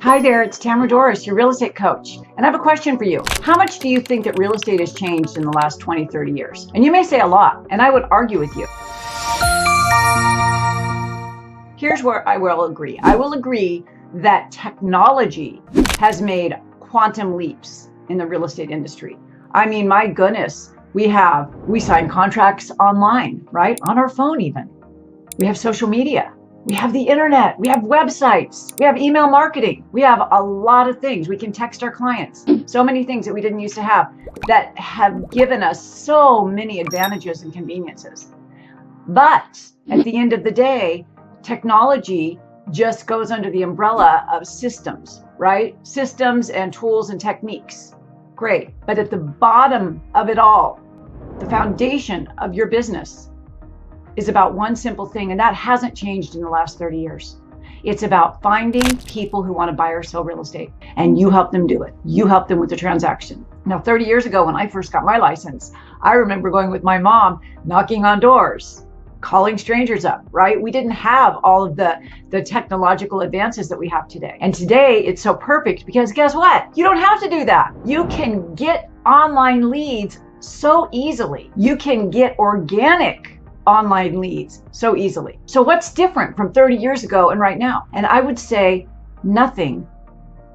Hi there, it's Tamara Dorris, your real estate coach. And I have a question for you. How much do you think that real estate has changed in the last 20, 30 years? And you may say a lot, and I would argue with you. Here's where I will agree. I will agree that technology has made quantum leaps in the real estate industry. I mean, my goodness, we sign contracts online, right? On our phone even. We have social media. We have the internet, we have websites, we have email marketing, we have a lot of things. We can text our clients. So many things that we didn't used to have that have given us so many advantages and conveniences. But at the end of the day, technology just goes under the umbrella of systems, right? Systems and tools and techniques. Great. But at the bottom of it all, the foundation of your business is about one simple thing, and that hasn't changed in the last 30 years. It's about finding people who want to buy or sell real estate, and you help them do it. You help them with the transaction. Now, 30 years ago, when I first got my license, I remember going with my mom, knocking on doors, calling strangers up, right? We didn't have all of the technological advances that we have today. And today it's so perfect because guess what? You don't have to do that. You can get online leads so easily. You can get organic online leads so easily. So what's different from 30 years ago and right now? And I would say nothing,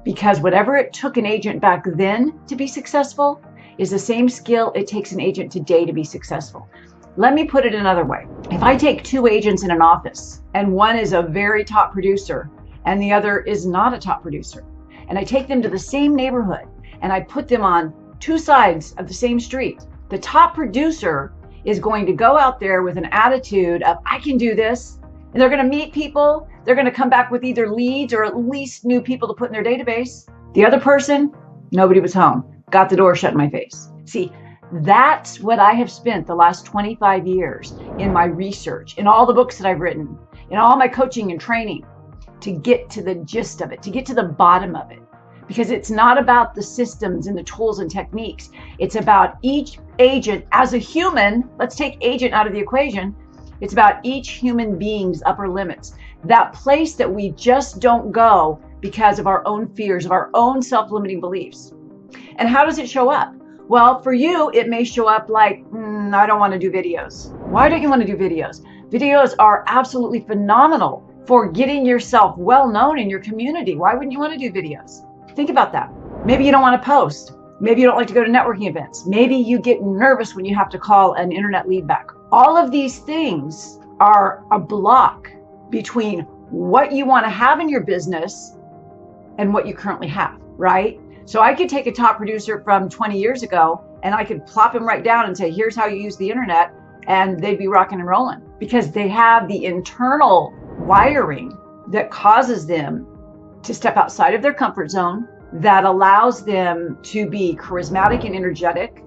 because whatever it took an agent back then to be successful is the same skill it takes an agent today to be successful. Let me put it another way. If I take two agents in an office and one is a very top producer and the other is not a top producer, and I take them to the same neighborhood and I put them on two sides of the same street, the top producer is going to go out there with an attitude of, I can do this. And they're going to meet people. They're going to come back with either leads or at least new people to put in their database. The other person, nobody was home. Got the door shut in my face. See, that's what I have spent the last 25 years in my research, in all the books that I've written, in all my coaching and training, to get to the gist of it, to get to the bottom of it. Because it's not about the systems and the tools and techniques. It's about each agent as a human. Let's take agent out of the equation. It's about each human being's upper limits. That place that we just don't go because of our own fears, of our own self-limiting beliefs. And how does it show up? Well, for you, it may show up like, I don't want to do videos. Why don't you want to do videos? Videos are absolutely phenomenal for getting yourself well known in your community. Why wouldn't you want to do videos? Think about that. Maybe you don't want to post. Maybe you don't like to go to networking events. Maybe you get nervous when you have to call an internet lead back. All of these things are a block between what you want to have in your business and what you currently have, right? So I could take a top producer from 20 years ago and I could plop him right down and say, here's how you use the internet, and they'd be rocking and rolling because they have the internal wiring that causes them to step outside of their comfort zone, that allows them to be charismatic and energetic,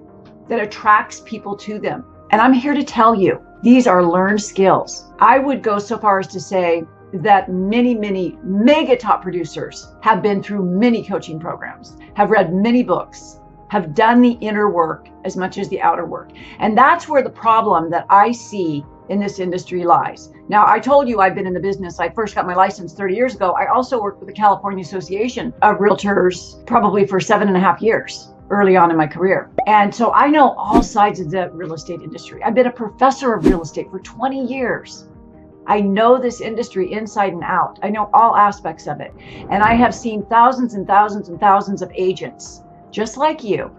that attracts people to them. And I'm here to tell you, these are learned skills. I would go so far as to say that many, many mega top producers have been through many coaching programs, have read many books, have done the inner work as much as the outer work. And that's where the problem that I see in this industry lies. Now, I told you I've been in the business. I first got my license 30 years ago. I also worked with the California Association of Realtors probably for 7.5 years early on in my career. And so I know all sides of the real estate industry. I've been a professor of real estate for 20 years. I know this industry inside and out. I know all aspects of it. And I have seen thousands and thousands and thousands of agents, just like you,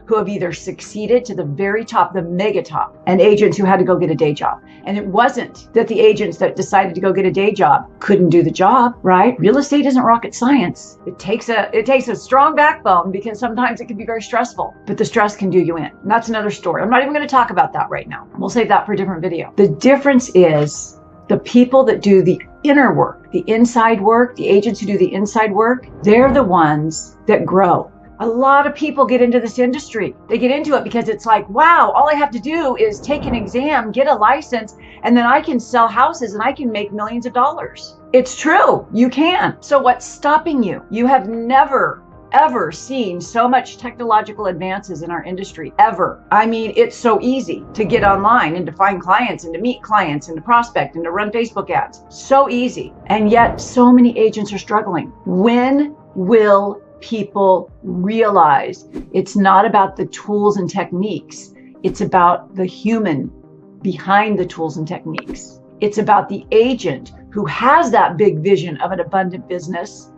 who have either succeeded to the very top, the mega top, and agents who had to go get a day job. And it wasn't that the agents that decided to go get a day job couldn't do the job, right? Real estate isn't rocket science. It takes a strong backbone because sometimes it can be very stressful, but the stress can do you in. And that's another story. I'm not even going to talk about that right now. We'll save that for a different video. The difference is the people that do the inner work, the inside work, the agents who do the inside work, they're the ones that grow. A lot of people get into this industry. They get into it because it's like, wow, all I have to do is take an exam, get a license, and then I can sell houses and I can make millions of dollars. It's true, you can. So what's stopping you? You have never, ever seen so much technological advances in our industry, ever. I mean, it's so easy to get online and to find clients and to meet clients and to prospect and to run Facebook ads. So easy. And yet so many agents are struggling. When will people realize it's not about the tools and techniques? It's about the human behind the tools and techniques. It's about the agent who has that big vision of an abundant business,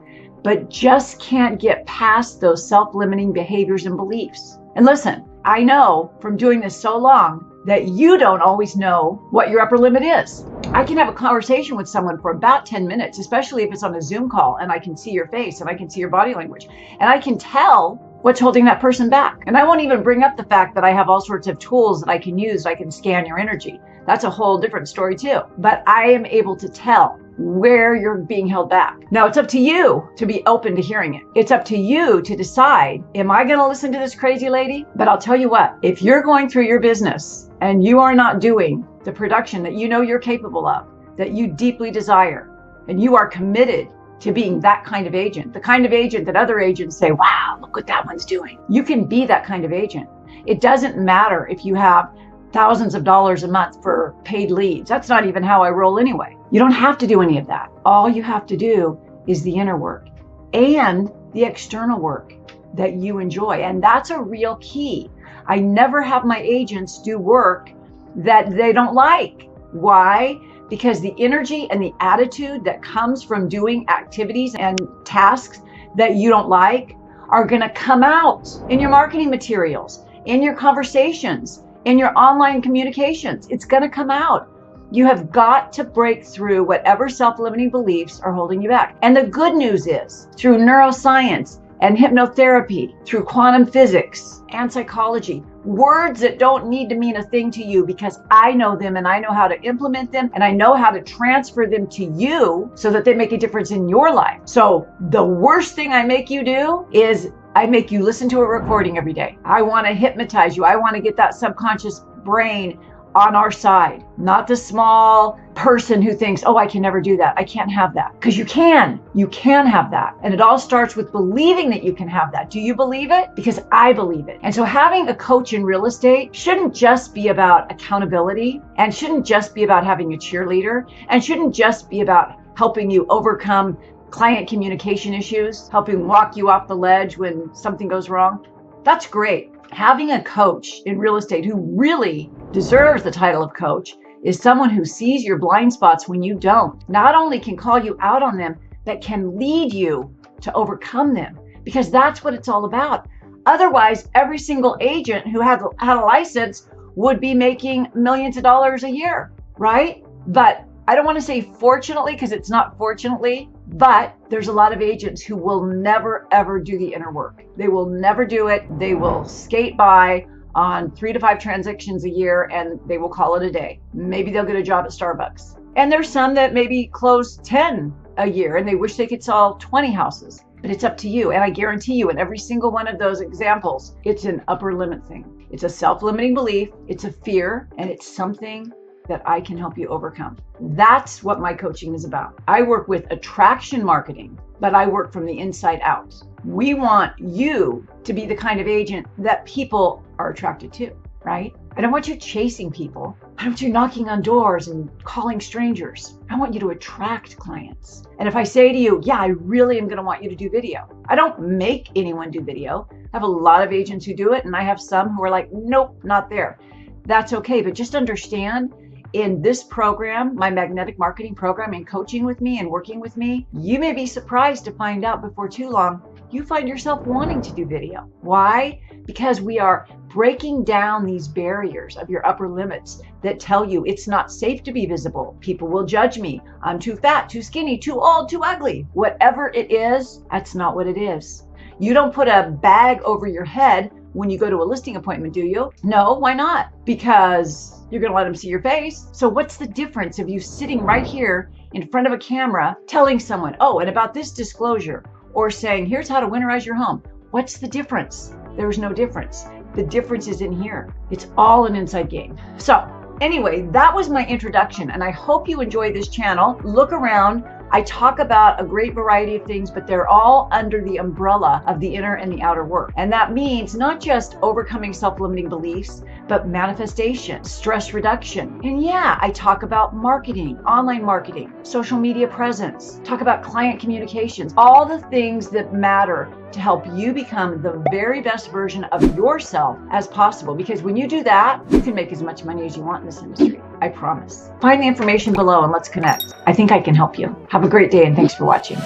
but just can't get past those self-limiting behaviors and beliefs. And listen, I know from doing this so long that you don't always know what your upper limit is. I can have a conversation with someone for about 10 minutes, especially if it's on a Zoom call and I can see your face and I can see your body language and I can tell what's holding that person back. And I won't even bring up the fact that I have all sorts of tools that I can use. I can scan your energy. That's a whole different story too. But I am able to tell where you're being held back. Now it's up to you to be open to hearing it. It's up to you to decide, am I going to listen to this crazy lady? But I'll tell you what, if you're going through your business and you are not doing the production that you know you're capable of, that you deeply desire, and you are committed to being that kind of agent, the kind of agent that other agents say, wow, look what that one's doing. You can be that kind of agent. It doesn't matter if you have thousands of dollars a month for paid leads. That's not even how I roll anyway. You don't have to do any of that. All you have to do is the inner work and the external work that you enjoy. And that's a real key. I never have my agents do work that they don't like. Why? Because the energy and the attitude that comes from doing activities and tasks that you don't like are going to come out in your marketing materials, in your conversations, in your online communications. It's going to come out. You have got to break through whatever self-limiting beliefs are holding you back. And the good news is, through neuroscience and hypnotherapy, through quantum physics and psychology, words that don't need to mean a thing to you because I know them and I know how to implement them and I know how to transfer them to you so that they make a difference in your life. So the worst thing I make you do is I make you listen to a recording every day. I want to hypnotize you. I want to get that subconscious brain on our side, not the small person who thinks, oh, I can never do that. I can't have that. Because you can have that. And it all starts with believing that you can have that. Do you believe it? Because I believe it. And so having a coach in real estate shouldn't just be about accountability and shouldn't just be about having a cheerleader and shouldn't just be about helping you overcome client communication issues, helping walk you off the ledge when something goes wrong. That's great. Having a coach in real estate who really deserves the title of coach is someone who sees your blind spots when you don't. Not only can call you out on them, but can lead you to overcome them, because that's what it's all about. Otherwise, every single agent who had a license would be making millions of dollars a year, right? But I don't want to say fortunately, because it's not fortunately, but there's a lot of agents who will never, ever do the inner work. They will never do it. They will skate by on 3 to 5 transactions a year and they will call it a day. Maybe they'll get a job at Starbucks. And there's some that maybe close 10 a year and they wish they could sell 20 houses, but it's up to you. And I guarantee you in every single one of those examples, it's an upper limit thing. It's a self-limiting belief. It's a fear, and it's something that I can help you overcome. That's what my coaching is about. I work with attraction marketing, but I work from the inside out. We want you to be the kind of agent that people are attracted to, right? I don't want you chasing people. I don't want you knocking on doors and calling strangers. I want you to attract clients. And if I say to you, yeah, I really am going to want you to do video. I don't make anyone do video. I have a lot of agents who do it, and I have some who are like, nope, not there. That's okay, but just understand, in this program, my magnetic marketing program, and coaching with me and working with me, you may be surprised to find out before too long, you find yourself wanting to do video. Why? Because we are breaking down these barriers of your upper limits that tell you it's not safe to be visible. People will judge me. I'm too fat, too skinny, too old, too ugly. Whatever it is, that's not what it is. You don't put a bag over your head when you go to a listing appointment, do you? No, why not? Because you're going to let them see your face. So what's the difference of you sitting right here in front of a camera telling someone, oh, and about this disclosure, or saying, here's how to winterize your home? What's the difference? There's no difference. The difference is in here. It's all an inside game. So anyway, that was my introduction, and I hope you enjoy this channel. Look around. I talk about a great variety of things, but they're all under the umbrella of the inner and the outer work. And that means not just overcoming self-limiting beliefs, but manifestation, stress reduction. And yeah, I talk about marketing, online marketing, social media presence, talk about client communications, all the things that matter to help you become the very best version of yourself as possible. Because when you do that, you can make as much money as you want in this industry. I promise. Find the information below and let's connect. I think I can help you. Have a great day and thanks for watching.